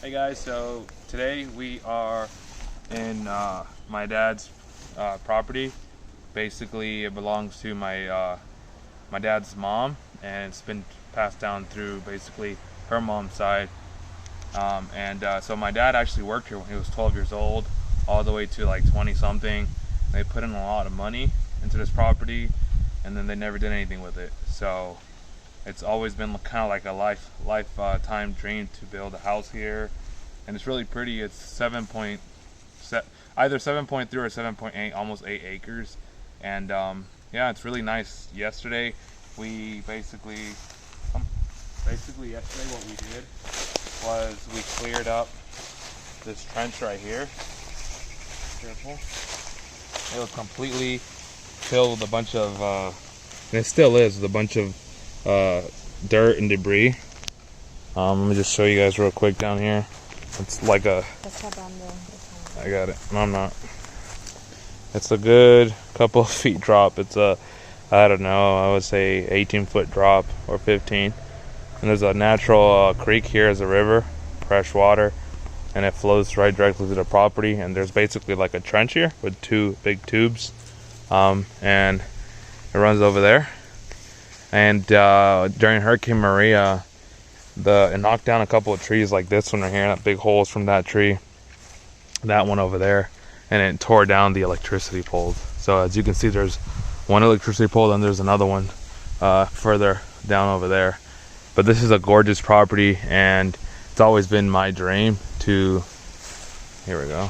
Hey guys, so today we are in my dad's property. Basically, it belongs to my my dad's mom, and it's been passed down through basically her mom's side. So my dad actually worked here when he was 12 years old, all the way to like 20 something. They put in a lot of money into this property, and then they never did anything with it. So it's always been kind of like a lifetime dream to build a house here, and it's really pretty. It's either 7.3 or 7.8, almost 8 acres, and yeah, it's really nice. Yesterday we basically yesterday what we did was we cleared up this trench right here. Careful. It was completely filled with a bunch of and it still is, with a bunch of dirt and debris. Let me just show you guys real quick down here. It's like a, I got it. No, I'm not. It's a good couple of feet drop. It's a, I don't know, I would say 18-foot drop or 15. And there's a natural creek here as a river, fresh water, and it flows right directly to the property. And there's basically like a trench here with 2 big tubes, and it runs over there. And during Hurricane Maria, it knocked down a couple of trees like this one right here, that big holes from that tree, that one over there, and it tore down the electricity poles. So as you can see, there's one electricity pole, and there's another one further down over there. But this is a gorgeous property, and it's always been my dream to, here we go.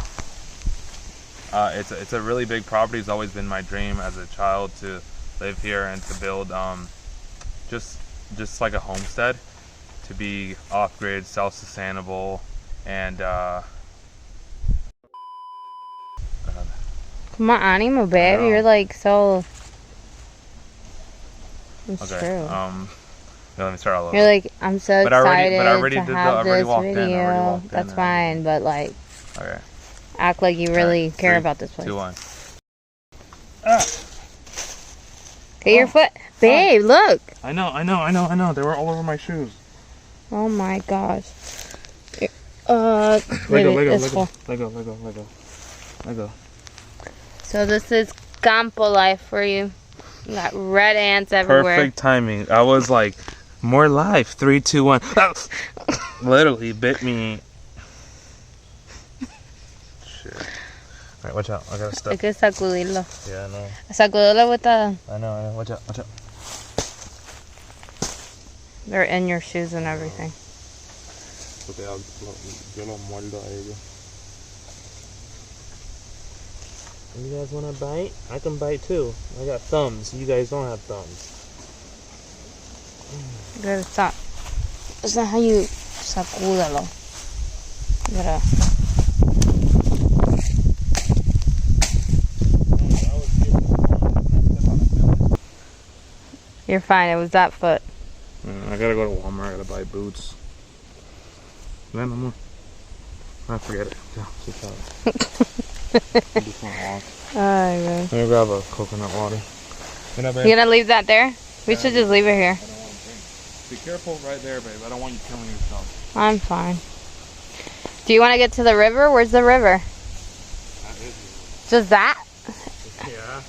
It's a really big property. It's always been my dream as a child to live here and to build just like a homestead, to be off-grid, self-sustainable, and come on, animo, babe. You're like so. It's okay. True. Let me start all over. You're like, I'm so excited but I already to did have I already this walked video. in. That's fine, but like, okay. act like you really care 3, about this place. 2, 1. Get your foot, babe. Look. I know. They were all over my shoes. Oh my gosh. Lego. So this is campo life for you. You got red ants everywhere. Perfect timing. I was like, more life. 3, 2, 1. Literally bit me. Shit. Alright, watch out. I gotta step. Hay que sacudirlo. Yeah, I know. Sacudirlo with the. I know. Watch out. They're in your shoes and everything. Okay, yo lo muerdo a ellos. You guys want to bite? I can bite too. I got thumbs. You guys don't have thumbs. You gotta stop. That's not how you sacúdalo. You gotta. You're fine. It was that foot. I gotta go to Walmart. I gotta buy boots. Man, no more. I forget it. Yeah, just Let me grab a coconut water. You gonna leave that there? We should just leave it here. I don't want to drink. Be careful right there, babe. I don't want you killing yourself. I'm fine. Do you want to get to the river? Where's the river? Just that? Yeah.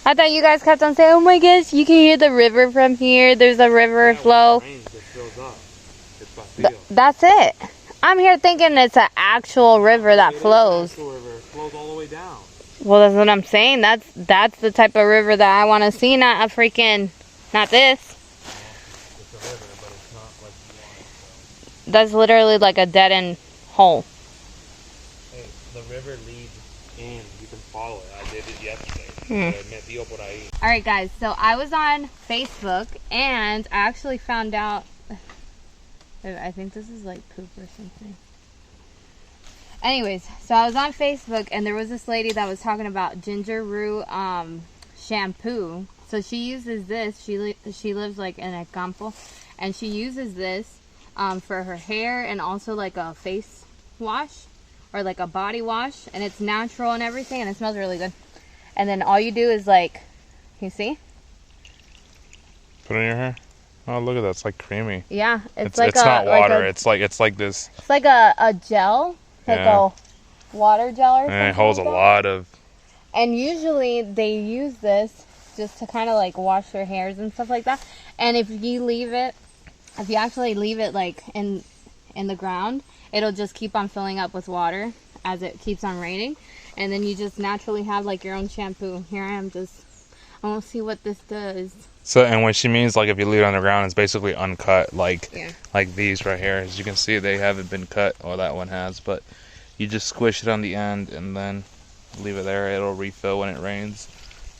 I thought you guys kept on saying, oh my gosh, you can hear the river from here. There's a river flow. When it rains, it fills up. It's that's it. I'm here thinking it's an actual river that flows. It flows all the way down. Well, that's what I'm saying. That's the type of river that I want to see, not a freaking, not this. It's a river, but it's not like you want it. That's literally like a dead end hole. the river leads in. You can follow it. I did it yesterday. Me dio por ahí. All right, guys. So I was on Facebook and I actually found out. I think this is like poop or something. Anyways, so I was on Facebook and there was this lady that was talking about ginger root shampoo. So she uses this. She lives like in a campo, and she uses this for her hair and also like a face wash or like a body wash, and it's natural and everything, and it smells really good. And then all you do is like, you see? Put it in your hair. Oh, look at that! It's like creamy. Yeah, it's not water. It's like this. It's like a gel, like a water gel or something. And it holds like a lot of. And usually they use this just to kind of like wash their hairs and stuff like that. And if you actually leave it like in the ground, it'll just keep on filling up with water as it keeps on raining. And then you just naturally have like your own shampoo. Here I am I want to see what this does. So, and what she means, like if you leave it on the ground, it's basically uncut, like these right here. As you can see, they haven't been cut, or that one has, but you just squish it on the end and then leave it there. It'll refill when it rains.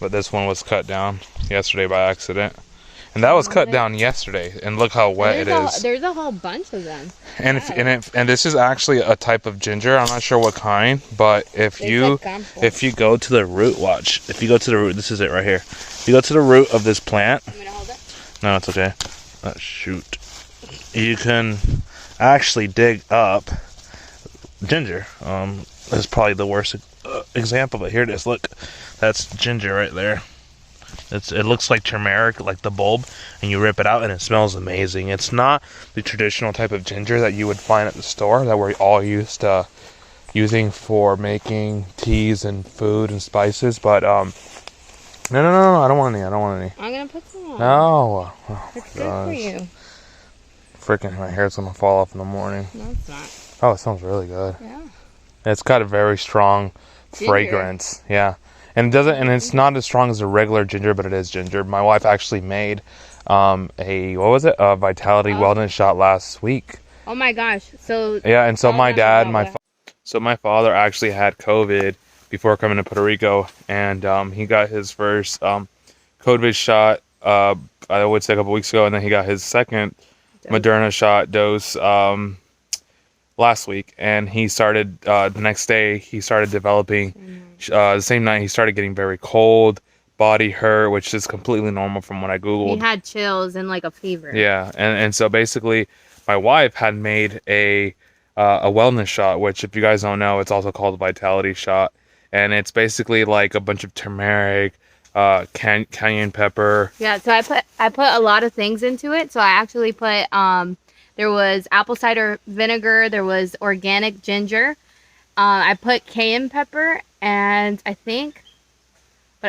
But this one was cut down yesterday by accident. And that was cut down yesterday, and look how wet it is. There's a whole bunch of them. And and this is actually a type of ginger. I'm not sure what kind, but if you go to the root, if you go to the root, this is it right here. If you go to the root of this plant, I'm gonna hold it. No, it's okay. Shoot, you can actually dig up ginger. This is probably the worst example, but here it is. Look, that's ginger right there. It looks like turmeric, like the bulb, and you rip it out and it smells amazing. It's not the traditional type of ginger that you would find at the store that we're all used to using for making teas and food and spices, but no, I don't want any. I'm gonna put some on. No. Oh, it's good for you. Freaking, my hair's gonna fall off in the morning. No, it's not. Oh, it smells really good. Yeah. It's got a very strong fragrance. Yeah. And it's not as strong as a regular ginger, but it is ginger. My wife actually made a Vitality Wellness shot last week. Oh my gosh. So and so my father actually had COVID before coming to Puerto Rico, and he got his first COVID shot I would say a couple weeks ago, and then he got his second Moderna shot dose last week, and he started the next day he started developing the same night he started getting very cold, body hurt, which is completely normal from what I googled. He had chills and like a fever. Yeah, and so basically my wife had made a wellness shot, which if you guys don't know, it's also called a Vitality shot, and it's basically like a bunch of turmeric, cayenne pepper. Yeah, so I put a lot of things into it. So I actually put there was apple cider vinegar, there was organic ginger, I put cayenne pepper, and I think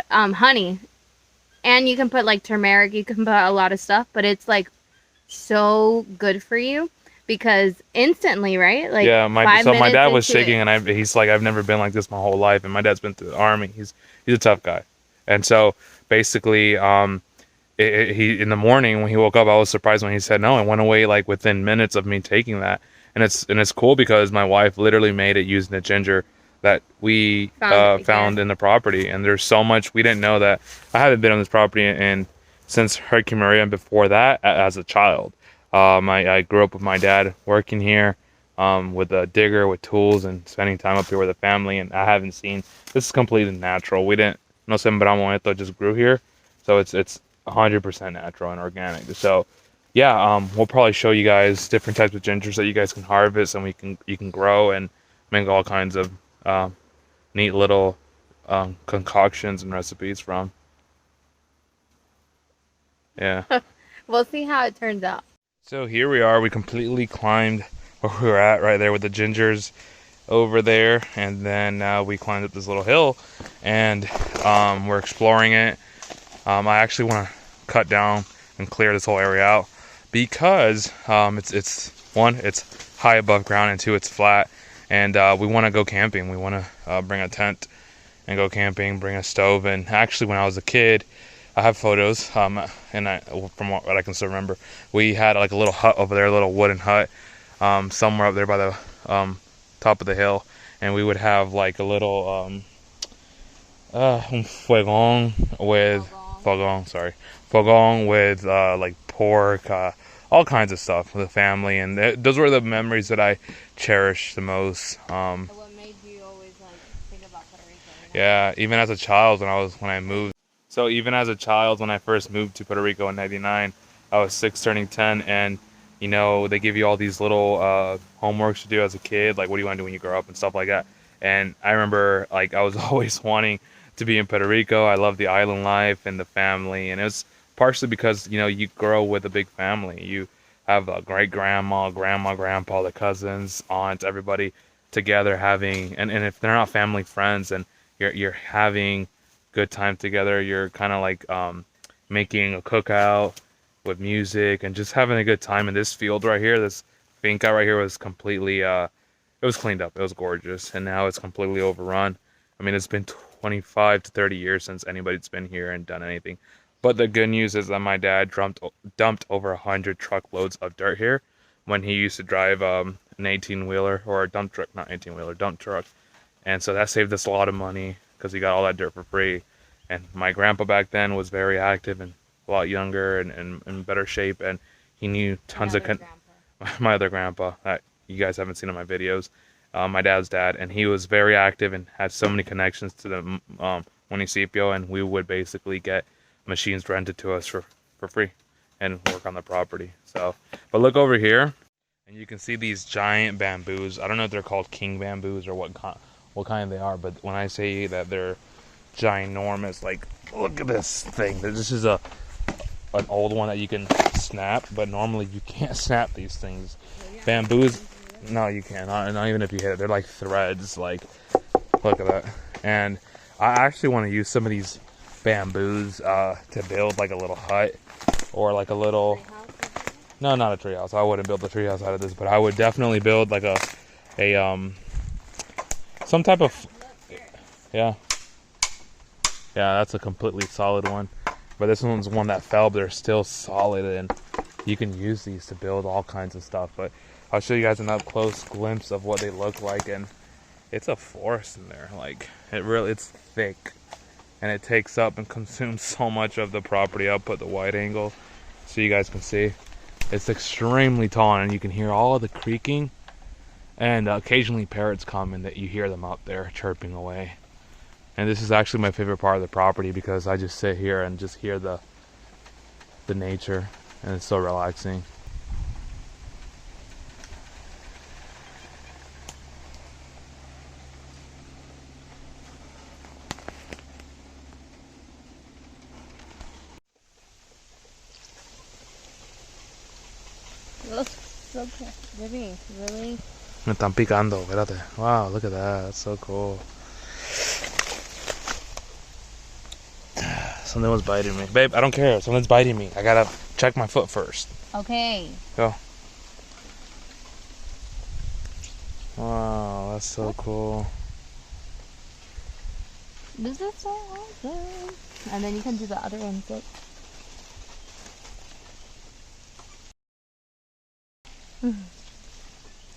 honey. And you can put like turmeric, you can put a lot of stuff, but it's like so good for you because instantly, right? Like my dad was shaking and he's like, I've never been like this my whole life, and my dad's been through the army. He's a tough guy. And so basically he in the morning when he woke up, I was surprised when he said no. It went away like within minutes of me taking that. And it's cool because my wife literally made it using the ginger that we found in the property, and there's so much we didn't know. That I haven't been on this property since Hurricane Maria, and before that as a child. I grew up with my dad working here with a digger, with tools, and spending time up here with the family, and I haven't seen, this is completely natural. We didn't, no sembramos esto, just grew here, so it's 100% natural and organic. So yeah, we'll probably show you guys different types of gingers that you guys can harvest, and you can grow and make all kinds of neat little concoctions and recipes from. Yeah. We'll see how it turns out. So here we are. We completely climbed where we were at right there with the gingers over there, and then we climbed up this little hill, and we're exploring it. I actually want to cut down and clear this whole area out because it's high above ground, and two, it's flat, and we want to go camping. We want to bring a tent and go camping, bring a stove. And actually, when I was a kid, I have photos, from what I can still remember, we had like a little hut over there, a little wooden hut, somewhere up there by the top of the hill, and we would have like a little un fuegón with fogón with like pork, all kinds of stuff with the family, and those were the memories that I cherish the most. What made you always like think about Puerto Rico? You know? Yeah, even as a child when I moved. So even as a child when I first moved to Puerto Rico in '99, I was 6 turning 10, and you know they give you all these little homeworks to do as a kid, like what do you want to do when you grow up and stuff like that. And I remember like I was always wanting to be in Puerto Rico. I love the island life and the family, and it was partially because you know you grow with a big family. You have a great grandma, grandpa, the cousins, aunts, everybody together having, and if they're not family friends, and you're having good time together. You're kind of like making a cookout with music and just having a good time in this field right here. This finca right here was completely it was cleaned up. It was gorgeous, and now it's completely overrun. I mean, it's been 25 to 30 years since anybody's been here and done anything. But the good news is that my dad dumped over 100 truckloads of dirt here when he used to drive an 18-wheeler or a dump truck, not 18-wheeler, dump truck. And so that saved us a lot of money because he got all that dirt for free. And my grandpa back then was very active and a lot younger and in better shape, and he knew tons of my other grandpa that you guys haven't seen in my videos, my dad's dad, and he was very active and had so many connections to the municipio, and we would basically get machines rented to us for free and work on the property. So, but look over here, and you can see these giant bamboos. I don't know if they're called king bamboos or what kind they are, but when I say that they're ginormous, like look at this thing. This is an old one that you can snap, but normally you can't snap these things. Bamboos, no, you can't. Not even if you hit it. They're like threads. Like, look at that. And I actually want to use some of these bamboos to build like a little hut or like a little. No, not a treehouse. I wouldn't build a treehouse out of this, but I would definitely build like a some type of, yeah. Yeah, that's a completely solid one. But this one's one that fell, but they're still solid, and you can use these to build all kinds of stuff. But I'll show you guys an up-close glimpse of what they look like, and it's a forest in there. Like, it's thick, and it takes up and consumes so much of the property. I'll put the wide angle so you guys can see. It's extremely tall, and you can hear all the creaking, and occasionally parrots come, and that you hear them up there chirping away. And this is actually my favorite part of the property because I just sit here and just hear the nature, and it's so relaxing. Really? Me están picando, espérate. Wow, look at that. That's so cool. Something was biting me. Babe, I don't care. Something's biting me. I gotta check my foot first. Okay. Go. Wow, that's so cool. This is so awesome. And then you can do the other one too.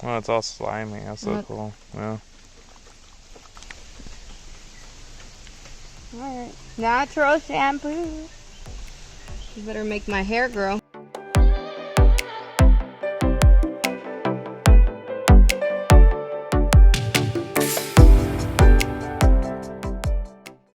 Oh, it's all slimy. That's so cool. Yeah. Alright. Natural shampoo. You better make my hair grow.